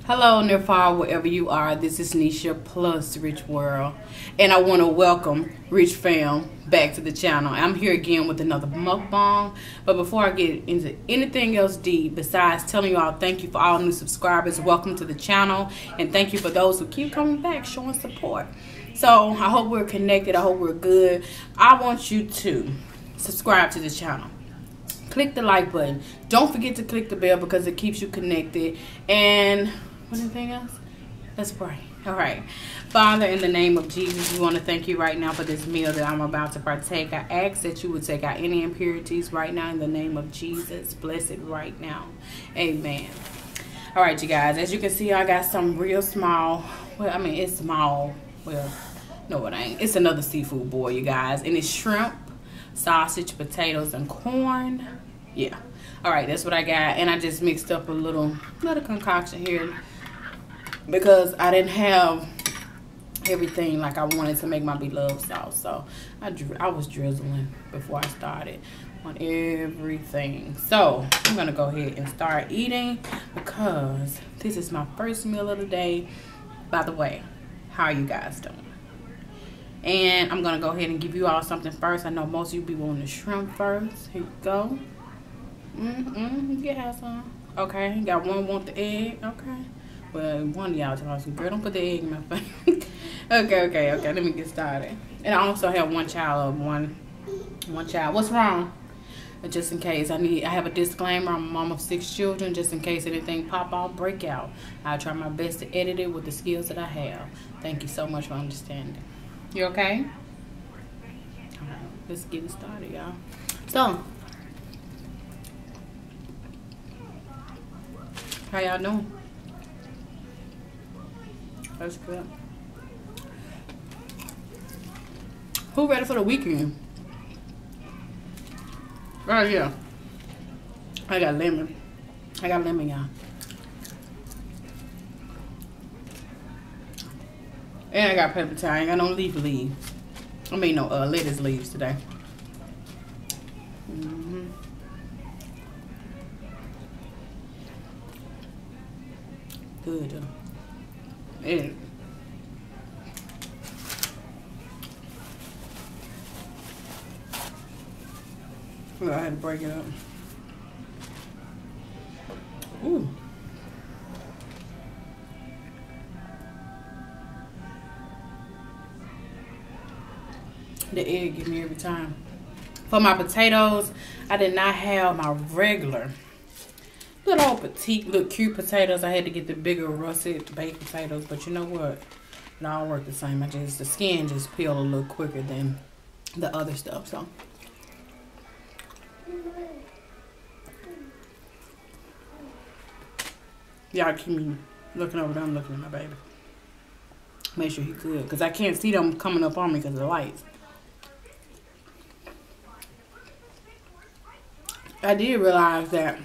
Hello, near far, wherever you are. This is Nisha plus Rich World, and I want to welcome Rich Fam back to the channel. I'm here again with another mukbang. But before I get into anything else deep, besides telling you all thank you for all new subscribers, welcome to the channel, and thank you for those who keep coming back, showing support. So I hope we're connected. I hope we're good. I want you to subscribe to the channel. Click the like button. Don't forget to click the bell because it keeps you connected. And anything else? Let's pray. All right. Father, in the name of Jesus, we want to thank you right now for this meal that I'm about to partake. I ask that you would take out any impurities right now in the name of Jesus. Bless it right now. Amen. All right, you guys. As you can see, I got some real small. Well, I mean, it's small. Well, no, it ain't. It's another seafood boil, you guys. And it's shrimp, sausage, potatoes, and corn. Yeah. All right, that's what I got. And I just mixed up a little concoction here because I didn't have everything like I wanted to make my beloved sauce. So I was drizzling before I started on everything. So I'm going to go ahead and start eating because this is my first meal of the day. By the way, how are you guys doing? And I'm going to go ahead and give you all something first. I know most of you be wanting the shrimp first. Here you go. You can have some. Okay, got one want the egg. Okay. Well, one of y'all told me, girl, don't put the egg in my face. okay. Let me get started. And I also have one child. What's wrong? Just in case I have a disclaimer. I'm a mom of 6 children. Just in case anything pop out, break out. I'll try my best to edit it with the skills that I have. Thank you so much for understanding. You okay? All right, let's get it started, y'all. So, how y'all doing? That's good. Who ready for the weekend? Right here. I got lemon. Y'all. And I got pepper thyme. I ain't got no leaves. I mean, no lettuce leaves today. Good. And well, I had to break it up. Ooh. The egg give me every time. For my potatoes, I did not have my regular little petite, little cute potatoes. I had to get the bigger russet baked potatoes, but you know what? It all worked the same. The skin just peeled a little quicker than the other stuff. So y'all keep me looking over there. I'm looking at my baby. Make sure he good, because I can't see them coming up on me because of the lights. I did realize that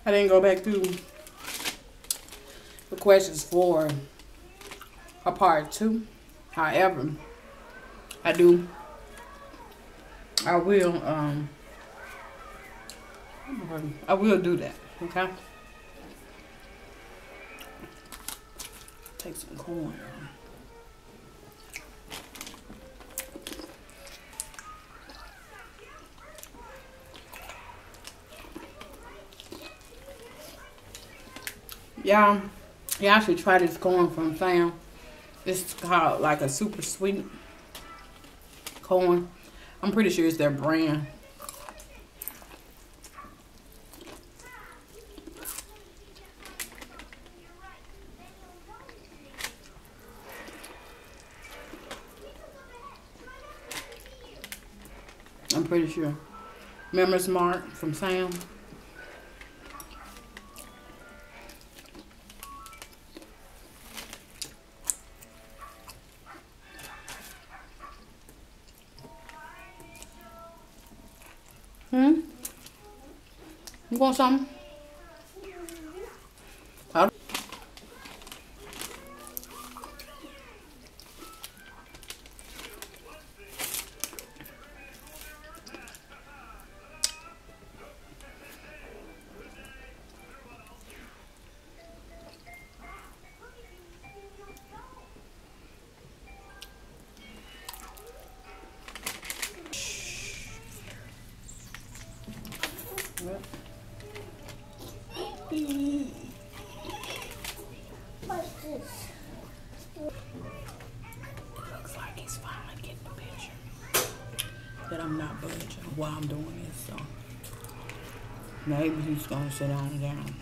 I didn't go back through the questions for a part 2. However, I will do that, okay? Take some corn. Y'all should try this corn from Sam. It's called like a super sweet corn. I'm pretty sure it's their brand. I'm pretty sure. Members Mark from Sam. You want some? that I'm not budging while I'm doing this. So maybe he's gonna sit on down.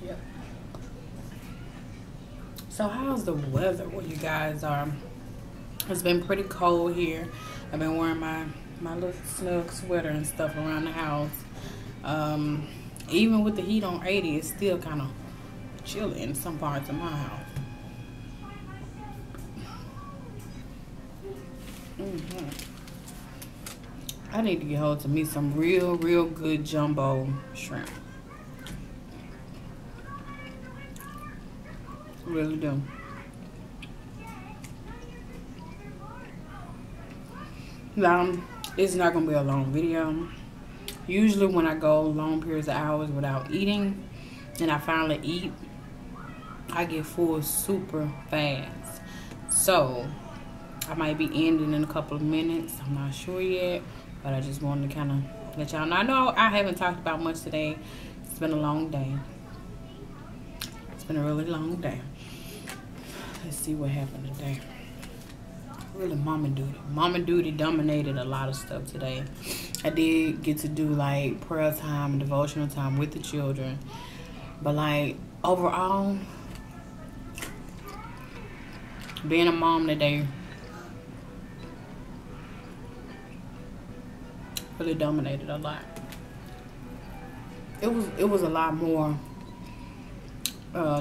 Yep. So how's the weather where you guys are? It's been pretty cold here. I've been wearing my little snug sweater and stuff around the house. Even with the heat on 80, it's still kind of chilly in some parts of my house. I need to get hold to me some real good jumbo shrimp. Really do. Now, it's not gonna be a long video. Usually when I go long periods of hours without eating and I finally eat, I get full super fast. So I might be ending in a couple of minutes. I'm not sure yet, but I just wanted to kind of let y'all know. I know I haven't talked about much today. It's been a long day. It's been a really long day. Let's see what happened today. Really mama duty. Mama duty dominated a lot of stuff today. I did get to do like prayer time and devotional time with the children. But like overall, being a mom today really dominated a lot. It was a lot more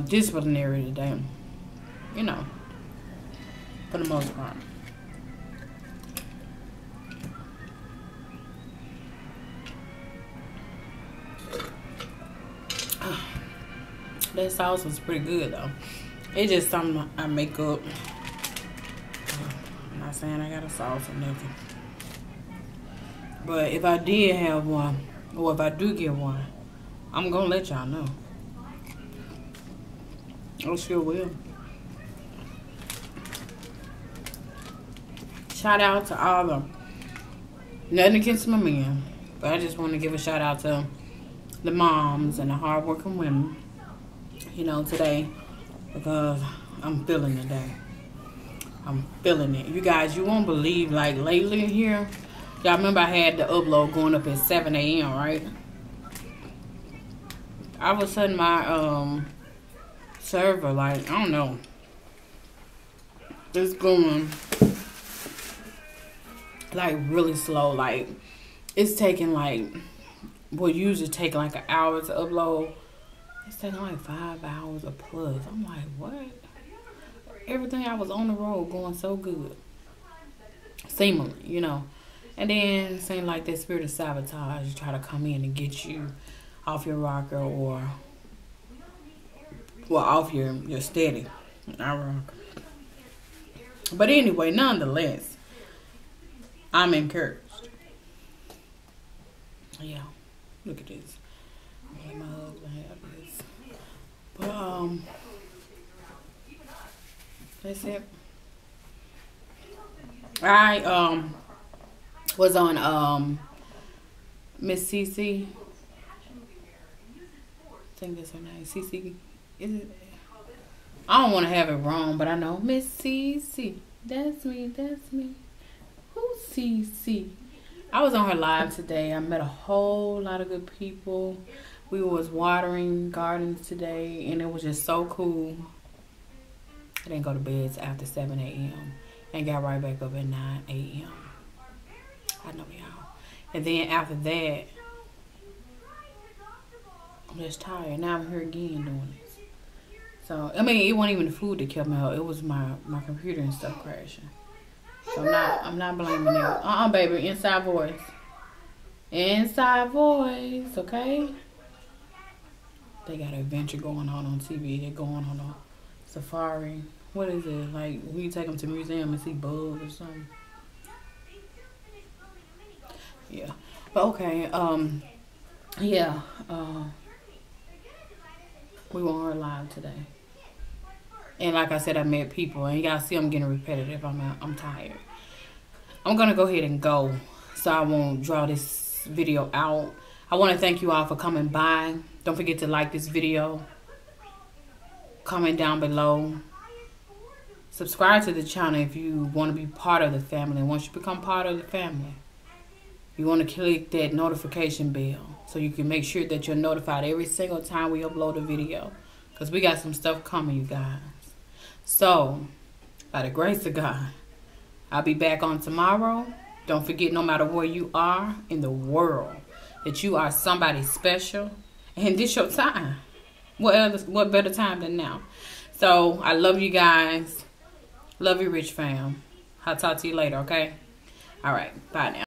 disciplinary today. You know, for the most part. That sauce was pretty good though. It's just something I make up. I'm not saying I got a sauce or nothing. But if I did have one, or if I do get one, I'm gonna let y'all know. I sure will. Shout out to all the, nothing against my men, but I just want to give a shout out to the moms and the hardworking women, you know, today, because I'm feeling the day. I'm feeling it. You guys, you won't believe, like lately here, y'all remember I had the upload going up at 7 a.m., right? All of a sudden my server, like, I don't know, it's going like really slow. Like it's taking like what usually take like an hour to upload. It's taking like 5 hours or plus. I'm like, what? Everything I was on the road going so good, seemingly, you know. And then it seemed like that spirit of sabotage try to come in and get you off your rocker or well off your steady. I rock. But anyway, nonetheless, I'm encouraged. Yeah, look at this. Me and my husband have this. But that's it. I was on Miss CC. I think that's her name. CC. Is it? I don't want to have it wrong, but I know Miss CC. That's me. That's me. Who's CC? I was on her live today. I met a whole lot of good people. We was watering gardens today, and it was just so cool. I didn't go to bed after 7 a.m. and got right back up at 9 a.m. I know y'all. And then after that, I'm just tired. Now I'm here again doing this. So, I mean, it wasn't even the food that kept me up. It was my computer and stuff crashing. So I'm not blaming it. Baby, inside voice. Inside voice, okay? They got an adventure going on TV. They're going on a safari. What is it? Like, when you take them to the museum and see bugs or something. Yeah. But okay, yeah. We want her live today. And like I said, I met people, and y'all see I'm getting repetitive. I'm tired. I'm gonna go ahead and go, so I won't draw this video out. I want to thank you all for coming by. Don't forget to like this video, comment down below, subscribe to the channel if you want to be part of the family. And once you become part of the family, you want to click that notification bell so you can make sure that you're notified every single time we upload a video, because we got some stuff coming, you guys. So, by the grace of God, I'll be back on tomorrow. Don't forget, no matter where you are in the world, that you are somebody special. And this your time. What better time than now? So, I love you guys. Love you, Rich fam. I'll talk to you later, okay? All right. Bye now.